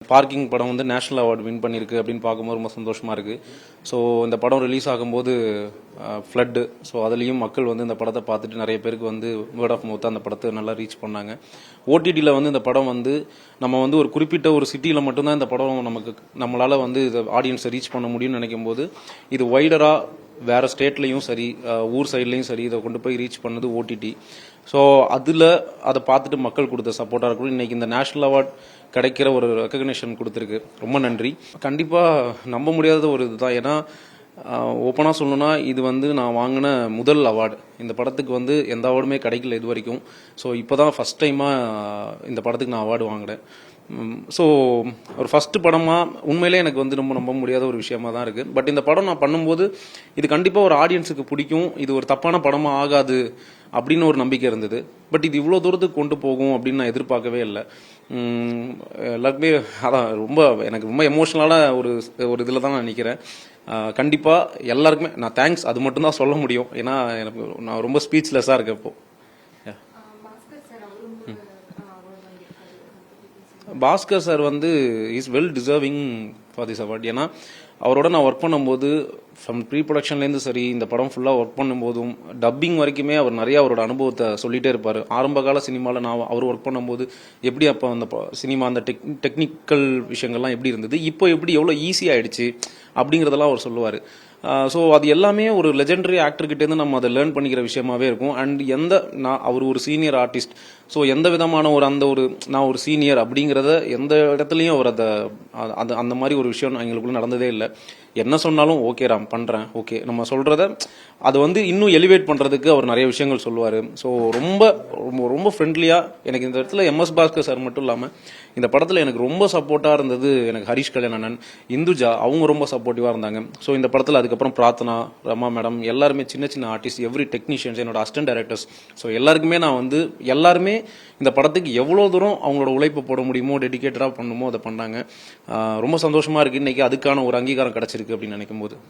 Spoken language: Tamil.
பார்க்கிங் படம் வந்து நேஷனல் அவார்டு வின் பண்ணியிருக்கு அப்படின்னு பார்க்கும்போது ரொம்ப சந்தோஷமாக இருக்குது. ஸோ இந்த படம் ரிலீஸ் ஆகும்போது ஃப்ளட்டு, ஸோ அதுலேயும் மக்கள் வந்து இந்த படத்தை பார்த்துட்டு நிறைய பேருக்கு வந்து வேர்ட் ஆஃப் மவுத் அந்த படத்தை நல்லா ரீச் பண்ணாங்க. ஓடிடியில் வந்து இந்த படம் வந்து நம்ம வந்து ஒரு குறிப்பிட்ட ஒரு சிட்டியில் மட்டும்தான் இந்த படம் நம்மளால் வந்து இதை ஆடியன்ஸை ரீச் பண்ண முடியும்னு நினைக்கும் போது இது வைடராக வேறு ஸ்டேட்லேயும் சரி ஊர் சைட்லேயும் சரி இதை கொண்டு போய் ரீச் பண்ணது ஓடிடி. ஸோ அதை பார்த்துட்டு மக்கள் கொடுத்த சப்போர்ட்டாக இருக்கணும். இன்றைக்கி இந்த நேஷனல் அவார்ட் கிடைக்கிற ஒரு ரெக்கக்னேஷன் கொடுத்துருக்கு. ரொம்ப நன்றி. கண்டிப்பாக நம்ப முடியாத ஒரு இதுதான். ஏன்னா ஓப்பனாக சொல்லணும்னா இது வந்து நான் வாங்கின முதல் அவார்டு. இந்த படத்துக்கு வந்து எந்த அவார்டுமே கிடைக்கல இது வரைக்கும். ஸோ இப்போ தான் ஃபஸ்ட் டைமாக இந்த படத்துக்கு நான் அவார்டு வாங்கினேன். ஸோ ஒரு ஃபஸ்ட்டு படமாக உண்மையிலே எனக்கு வந்து ரொம்ப நம்ப முடியாத ஒரு விஷயமா தான் இருக்குது. பட் இந்த படம் நான் பண்ணும்போது இது கண்டிப்பாக ஒரு ஆடியன்ஸுக்கு பிடிக்கும், இது ஒரு தப்பான படமாக ஆகாது அப்படின்னு ஒரு நம்பிக்கை இருந்தது. பட் இது இவ்வளோ தூரத்துக்கு கொண்டு போகும் அப்படின்னு நான் எதிர்பார்க்கவே இல்லை. எல்லாருக்குமே அதான் எனக்கு ரொம்ப எமோஷ்னலான ஒரு இதில் தான் நான் நிற்கிறேன். கண்டிப்பாக எல்லாருக்குமே நான் தேங்க்ஸ் அது மட்டும்தான் சொல்ல முடியும். ஏன்னா நான் ரொம்ப ஸ்பீச்லெஸ்ஸாக இருக்கேன் இப்போது. பாஸ்கர் சார் வந்து is well deserving for this award. ஏன்னா அவரோட நான் ஒர்க் பண்ணும்போது ஃப்ரம் ப்ரீ ப்ரொடக்ஷன்லேருந்து சரி இந்த படம் ஃபுல்லாக ஒர்க் பண்ணும்போதும் டப்பிங் வரைக்குமே அவர் நிறைய அவரோட அனுபவத்தை சொல்லிகிட்டே இருப்பார். ஆரம்ப கால சினிமாவில் நான் அவர் ஒர்க் பண்ணும்போது எப்படி அப்போ அந்த சினிமா அந்த டெக்னிக்கல் விஷயங்கள்லாம் எப்படி இருந்தது, இப்போ எப்படி எவ்வளோ ஈஸியாகிடுச்சு அப்படிங்கிறதெல்லாம் அவர் சொல்லுவார். ஸோ அது எல்லாமே ஒரு லெஜெண்டரி ஆக்டர்கிட்டேருந்து நம்ம அதை லேர்ன் பண்ணிக்கிற விஷயமாவே இருக்கும். அண்ட் அவர் ஒரு சீனியர் ஆர்டிஸ்ட். ஸோ எந்த விதமான நான் ஒரு சீனியர் அப்படிங்கிறத எந்த இடத்துலையும் அவர் அந்த மாதிரி ஒரு விஷயம் எங்களுக்குள்ள நடந்ததே இல்லை. என்ன சொன்னாலும் ஓகே ராம் பண்ணுறேன், ஓகே நம்ம சொல்கிறத அது வந்து இன்னும் எலிவேட் பண்ணுறதுக்கு அவர் நிறைய விஷயங்கள் சொல்லுவார். ஸோ ரொம்ப ரொம்ப ரொம்ப ஃப்ரெண்ட்லியாக எனக்கு இந்த இடத்துல எம்எஸ் பாஸ்கர் சார் மட்டும் இல்லாமல் இந்த படத்தில் எனக்கு ரொம்ப சப்போர்ட்டாக இருந்தது எனக்கு ஹரிஷ் கல்யாணன், இந்துஜா, அவங்க ரொம்ப சப்போர்ட்டிவாக இருந்தாங்க. ஸோ இந்த படத்தில் அதுக்கப்புறம் பிரார்த்தனா, ரமா மேடம் எல்லாருமே சின்ன சின்ன ஆர்டிஸ்ட், எவ்ரி டெக்னீஷியன்ஸ், என்னோட அசிஸ்டன்ட் டைரக்டர்ஸ், ஸோ எல்லாருக்குமே எல்லாருமே இந்த படத்துக்கு எவ்வளோ தூரம் அவங்களோட உழைப்பு போட முடியுமோ டெடிகேட்டடாக பண்ணுமோ அதை பண்ணாங்க. ரொம்ப சந்தோஷமாக இருக்குது. இன்றைக்கி அதுக்கான ஒரு அங்கீகாரம் கிடச்சிருக்கு அப்படின்னு நினைக்கும் போது.